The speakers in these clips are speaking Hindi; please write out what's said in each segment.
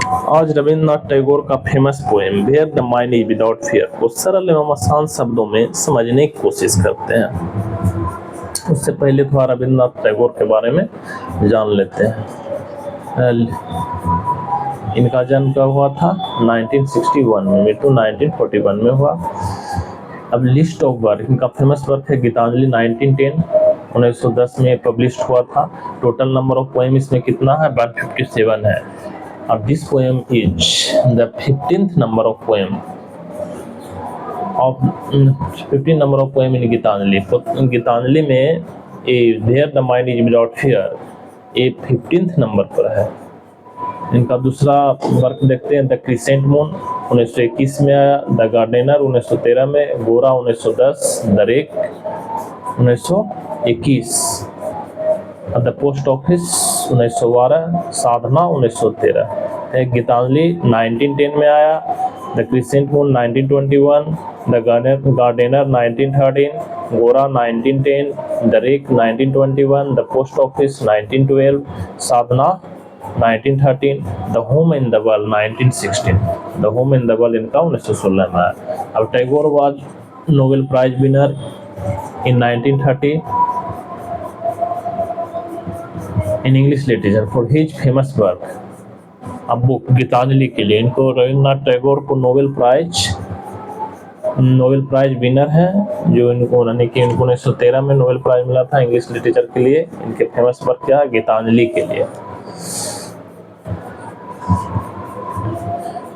आज रविन्द्रनाथ टैगोर का famous poem where the mind is without fear को सरल एवं आसान शब्दों में समझने की कोशिश करते हैं। उससे पहले थोड़ा रविन्द्रनाथ टैगोर के बारे में जान लेते हैं। इनका जन्म कब हुआ था? 1961 में, मृत्यु 1941 में हुआ। अब लिस्ट ऑफ वर्क, इनका फेमस वर्क है गीतांजलि 1910, 1910 में पब्लिश हुआ था। टोटल नंबर ऑफ पोएम इसमें कितना है? 157 है। अब this poem is the 15th number of poem of 15 number of poem in Gitanjali. तो गीतांजलि में where the mind is without fear ये 15th नंबर पर है। इनका दूसरा वर्क देखते हैं, द क्रिसेंट मून 1921 में आया, द गार्डनर 1913 में, Gora 1910, the wreck 1921, the post office 1912, Sadhana 1913। Gitanjali 1910 में आया, the crescent moon 1921, the gardener 1913, Gora 1910, the wreck 1921, the post office 1912, Sadhana 1913, the home in the world 1916। The home in the world इनका 1916 में आया। अब Tagore was Nobel prize winner in 1930 in English literature for his famous work. अब बुक गीतांजलि के लिए इनको रविन्द्रनाथ टैगोर को नोबेल प्राइज विनर है, जो इनको 1913 में नोबेल प्राइज मिला था इंग्लिश लिटरेचर के लिए। इनके फेमस वर्क क्या है? गीतांजलि के लिए।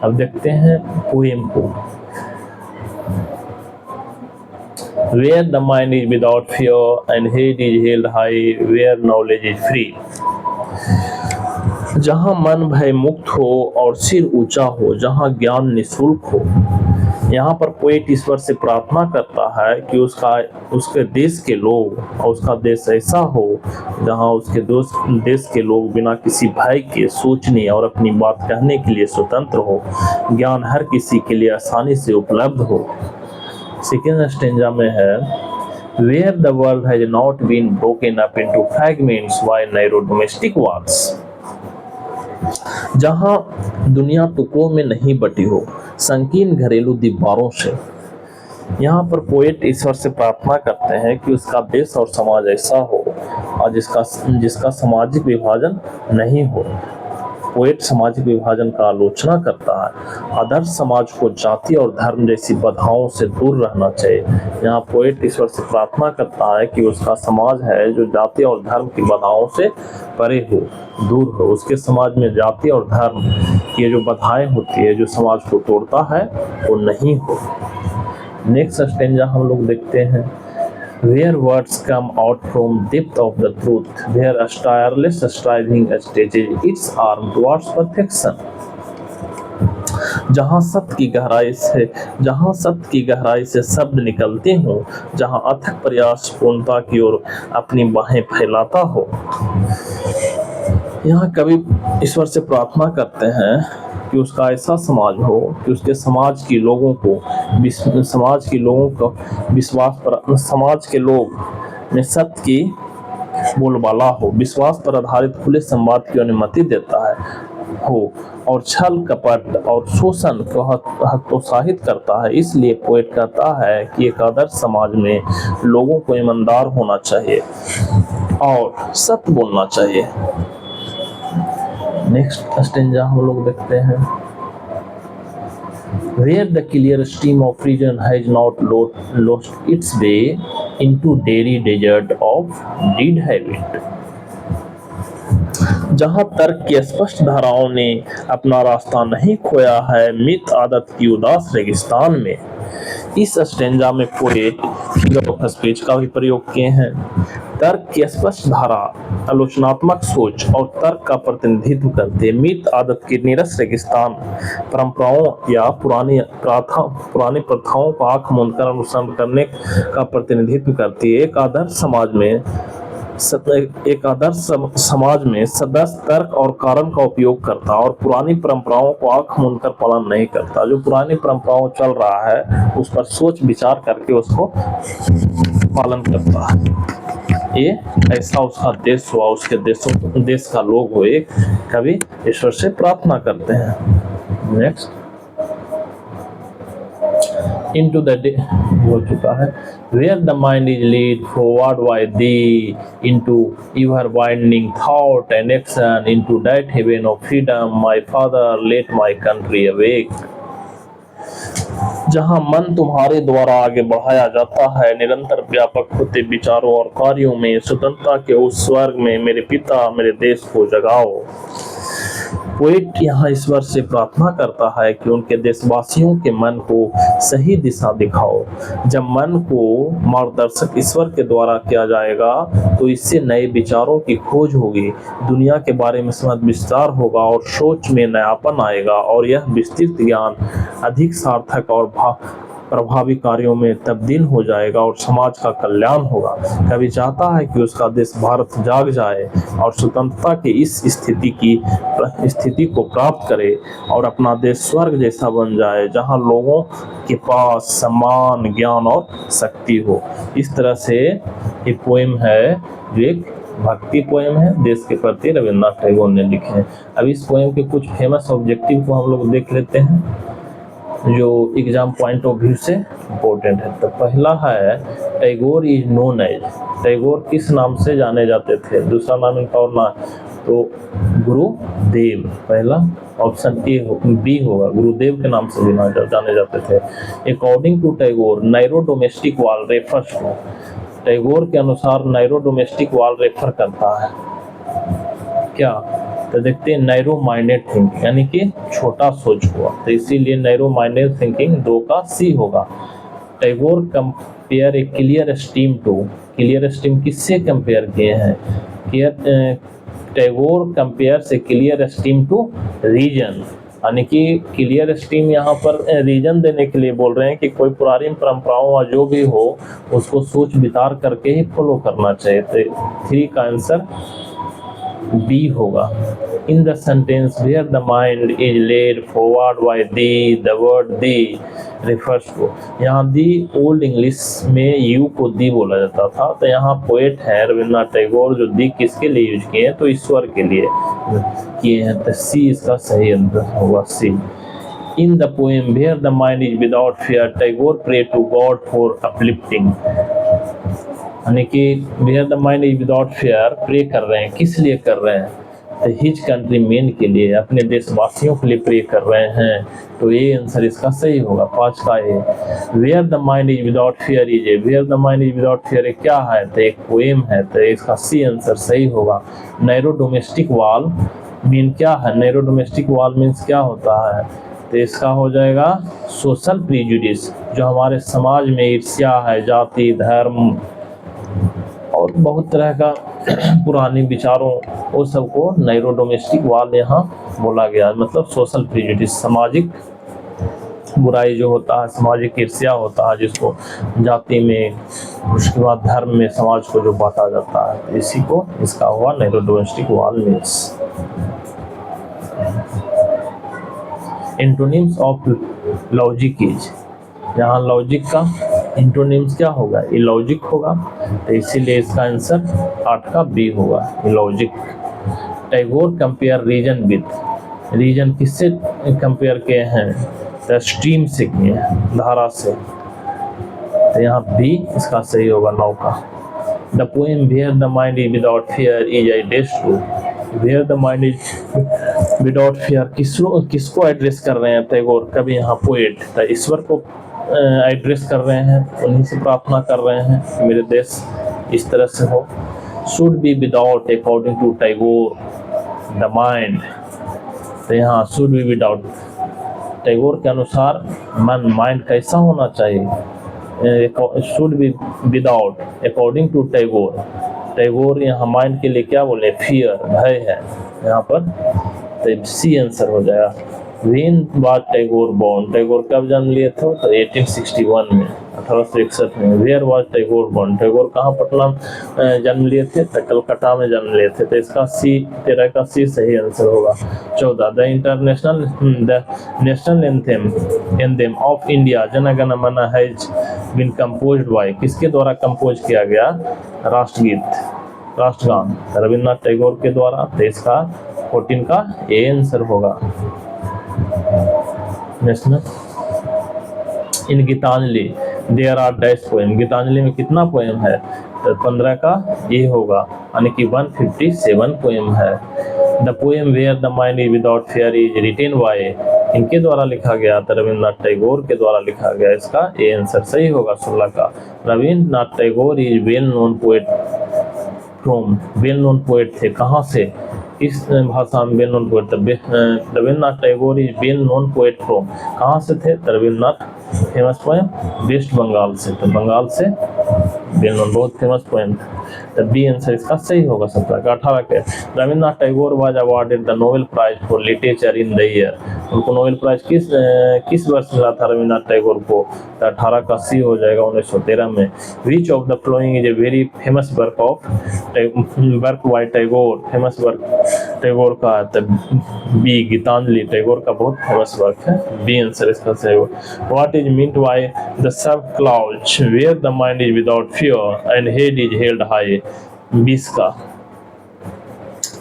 अब देखते हैं पोएम को। Where the mind is without fear and head is held high, where knowledge is free। जहाँ मन भय मुक्त हो और सिर ऊंचा हो, जहाँ ज्ञान निःशुल्क हो। यहाँ पर पोएट ईश्वर से प्रार्थना करता है कि उसके देश के लोग और उसका देश ऐसा हो जहाँ उसके देश के लोग बिना किसी भय के सोचने और अपनी बात कहने के लिए स्वतंत्र हो, ज्ञान हर किसी के लिए आसानी से उपलब्ध हो। सेकेंड स्टेंजा में है, where the world has not been broken up into fragments by narrow domestic wars. जहां दुनिया टुकड़ों में नहीं बटी हो संकीर्ण घरेलू दीवारों से। यहाँ पर पोएट ईश्वर से प्रार्थना करते हैं कि उसका देश और समाज ऐसा हो और जिसका सामाजिक विभाजन नहीं हो। पोएट सामाजिक विभाजन का आलोचना करता है। आदर्श समाज को जाति और धर्म जैसी बाधाओं से दूर रहना चाहिए। यहाँ पोएट ईश्वर से प्रार्थना करता है कि उसका समाज है जो जाति और धर्म की बाधाओं से परे हो, दूर हो। उसके समाज में जाति और धर्म की जो बाधाएं होती है, जो समाज को तोड़ता है, वो नहीं हो। नेक्स्ट स्टेंजा हम लोग देखते हैं, where words come out from depth of the truth, where a tireless striving stretches its arm towards perfection। जहाँ सत्य की गहराई से शब्द निकलते हों, जहाँ अथक प्रयास पूर्णता की ओर अपनी बाहें फैलाता हो। यहाँ कवि ईश्वर से प्रार्थना करते हैं कि उसका ऐसा समाज हो कि उसके समाज के लोग में सत्य की बोलबाला हो, विश्वास पर आधारित खुले संवाद की अनुमति देता है हो और छल कपट और शोषण को हतोत्साहित करता है। इसलिए पोएट कहता है कि एक आदर्श समाज में लोगों को ईमानदार होना चाहिए और सत्य बोलना चाहिए। नेक्स्ट स्टेंजा हम लोग देखते हैं, where the clear stream of reason has not lost its way into dreary desert of dead habit। जहाँ तर्क की स्पष्ट धाराओं ने अपना रास्ता नहीं खोया है मित आदत की उदास रेगिस्तान में। इस स्टेंजा में पोएट फिगर ऑफ स्पीच का भी प्रयोग किए हैं। तर्क की स्पष्ट धारा आलोचनात्मक सोच और तर्क का प्रतिनिधित्व करते मित आदत की नीरस रेगिस्तान परंपराओं या पुरानी प्रथाओं को आंख मूंदकर अनुसरण करने का प्रतिनिधित्व करती है। एक आदर्श समाज में सदस्य तर्क और कारण का उपयोग करता और पुरानी परंपराओं को आंख मूंदकर पालन नहीं करता। जो पुरानी परंपराओं चल रहा है उस पर सोच विचार करके उसको पालन करता है। ये ऐसा उसका देश हुआ, उसके देश का लोग हुए, कभी ईश्वर से प्रार्थना करते हैं। नेक्स्ट, into the हो चुका है, where the mind is lead forward by thee into your winding thought and action into that heaven of freedom, my father let my country awake। जहाँ मन तुम्हारे द्वारा आगे बढ़ाया जाता है निरंतर व्यापक होते विचारों और कार्यों में, स्वतंत्रता के उस स्वर्ग में मेरे पिता मेरे देश को जगाओ। पोएट यहाँ ईश्वर से प्रार्थना करता है कि उनके देशवासियों के मन को सही दिशा दिखाओ। जब मन को मार्गदर्शक ईश्वर के द्वारा किया जाएगा तो इससे नए विचारों की खोज होगी, दुनिया के बारे में समझ विस्तार होगा और सोच में नयापन आएगा, और यह विस्तृत ज्ञान अधिक सार्थक और प्रभावी कार्यों में तब्दील हो जाएगा और समाज का कल्याण होगा। कवि चाहता है कि उसका देश भारत जाग जाए और स्वतंत्रता की इस स्थिति को प्राप्त करे और अपना देश स्वर्ग जैसा बन जाए, जहां लोगों के पास सम्मान, ज्ञान और शक्ति हो। इस तरह से एक पोएम है जो एक भक्ति पोएम है, देश के प्रति रविन्द्रनाथ टैगोर ने लिखे हैं। अब इस पोएम के कुछ फेमस ऑब्जेक्टिव को हम लोग देख लेते हैं जो एग्जाम पॉइंट ऑफ व्यू से इम्पोर्टेंट है। तो पहला है Tagore is known as, Tagore किस नाम से जाने जाते थे, दूसरा नाम इनका और नाम तो गुरुदेव, पहला ऑप्शन बी होगा, गुरुदेव के नाम से भी जाने जाते थे। According to Tagore narrow domestic wall refers to, Tagore के अनुसार नैरो डोमेस्टिक वॉल रेफर करता है क्या, तो देखते हैं नैरो माइंडेड थिंकिंग यानी कि छोटा सोच हुआ, तो इसीलिए नैरो माइंडेड थिंकिंग 2 का सी होगा। Tagore compare a clear steam to, clear steam किससे कंपेयर किए हैं, टैगोर कंपेयर से क्लियर स्टीम टू रीजन, यानी कि क्लियर स्टीम यहाँ पर रीजन देने के लिए बोल रहे हैं कि कोई पुरानी परंपराओं या जो भी हो उसको सोच विचार करके ही फॉलो करना चाहिए। तो 3 का आंसर बी होगा। In the sentence where the mind is led forward by thee, the word thee refers to, यहाँ दी ओल्ड इंग्लिश में यू को दी बोला जाता था, तो यहाँ पोएट है रविन्द्रनाथ टैगोर जो दी किसके लिए यूज किए हैं, तो ईश्वर के लिए किए हैं, तो सी इसका सही आंसर होगा सी। In the poem where the mind is without fear, Tagore pray to God for uplifting, यानी कि where the mind is without fear pray कर रहे हैं, किस लिए कर रहे हैं, तो हिज कंट्री मैन के लिए, अपने देशवासियों के लिए प्रे कर रहे हैं, तो ये आंसर इसका सही होगा 5 का A. Where the mind is without fear is A, where the mind is without fear क्या है, तो एक पोएम है, तो इसका सी आंसर सही होगा। नैरो डोमेस्टिक वॉल मीन क्या है, नैरो डोमेस्टिक वॉल मीन्स क्या होता है, तो इसका हो जाएगा सोशल प्रीजुडिस, जो हमारे समाज में ईर्ष्या है, जाति धर्म और बहुत तरह का पुराने विचारों वो सबको नैरो डोमेस्टिक वॉल यहाँ बोला गया, मतलब सोशल प्रीजुडिस, सामाजिक बुराई जो होता है, सामाजिक ईर्ष्या होता है जिसको जाति में, उसके बाद धर्म में समाज को जो बांटा जाता है, इसी को इसका हुआ narrow domestic wall means. Antonyms of logic is, यहाँ लॉजिक का एंटोनिम्स क्या होगा, इलॉजिक होगा, तो इसीलिए इसका आंसर 8 का बी होगा, illogic. Tagore compare reason with, reason किससे कंपेयर किए हैं, तो स्ट्रीम से किए हैं, धारा से, तो यहाँ बी इसका सही होगा 9 का। The poem where the mind is without fear is address to, where the mind is without fear किसको एड्रेस कर रहे हैं टैगोर, कभी यहाँ पोएट, तो ईश्वर को एड्रेस कर रहे हैं, उन्हीं से प्रार्थना कर रहे हैं मेरे देश इस तरह से हो। Should be without according to Tagore the mind, तो यहाँ शुड बी विदाउट, टैगोर के अनुसार मन माइंड कैसा होना चाहिए, should be without according to Tagore, Tagore यहाँ माइंड के लिए क्या बोले, फियर, भय है यहाँ पर, तो सी आंसर हो जाएगा when was Tagore born, Tagore कब जन्म लिए थे? तो 1861 में, 1861 में। Where was Tagore born, Tagore कहाँ पटना जन्म लिए थे? तो कलकत्ता में जन्म लिए थे। तो इसका सी, 13 का सी सही आंसर होगा। 14 the national anthem of India Jana Gana मन हैज बीन कंपोज्ड बाय, किसके द्वारा कंपोज किया गया राष्ट्रगीत, राष्ट्रगान? रविन्द्रनाथ टैगोर के द्वारा। तो इसका 14 का ए आंसर होगा। National in Gitanjali there are dash poem, Gitanjali में कितना पोएम है? तो 15 का ए होगा, यानी कि 157 पोएम है। The poem where the mind is without fair is written by, इनके द्वारा लिखा गया था, रविन्द्रनाथ टैगोर के द्वारा लिखा गया। इसका ए आंसर सही होगा 16 का। Rabindranath Tagore is well known poet from, well known poet थे कहाँ से, इस भाषा में well known poet? Rabindranath Tagore is well known poet from, कहाँ से थे? Rabindranath famous poem West Bengal से, तो बंगाल से वेल नोन, बहुत फेमस पोएम। तो बी आंसर इसका सही होगा 17 का। 18 के Rabindranath Tagore was awarded the Nobel prize for literature in the year, उनको नोबेल प्राइज किस वर्ष मिला था रविन्द्रनाथ टैगोर को? तो 18 का सी हो जाएगा 1913 में। Which of the flowing is a very famous work of work by Tagore, famous work Tagore का? तो बी गीतांजलि टैगोर का बहुत फेमस वर्क है। बी आंसर इसका सही होगा। What is meant by the sub cloud where the mind is without fear and head is held high, 20 का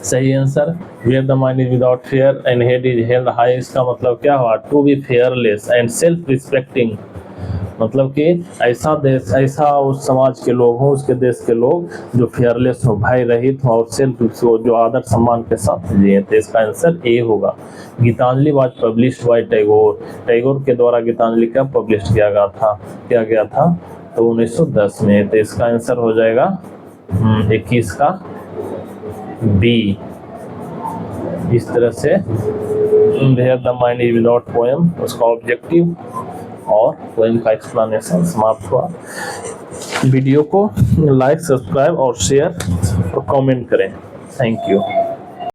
सही answer. Where the mind is without fear and head is held high, इसका मतलब क्या हुआ? To be fearless and self respecting, मतलब कि ऐसा देश, ऐसा उस समाज के लोग हों, उसके देश के लोग जो फेयरलेस हो, भय रहित हो और सेल्फ जो आदर सम्मान के साथ जिए। तो इसका आंसर ए होगा। Gitanjali was published by Tagore, Tagore के द्वारा गीतांजलि कब पब्लिश किया गया था? तो 1910 में। तो इसका आंसर हो जाएगा 21 का बी। इस तरह से where the mind is without poem, उसका ऑब्जेक्टिव और पोएम का एक्सप्लेनेशन समाप्त हुआ। वीडियो को लाइक, सब्सक्राइब और शेयर और कमेंट करें। Thank you.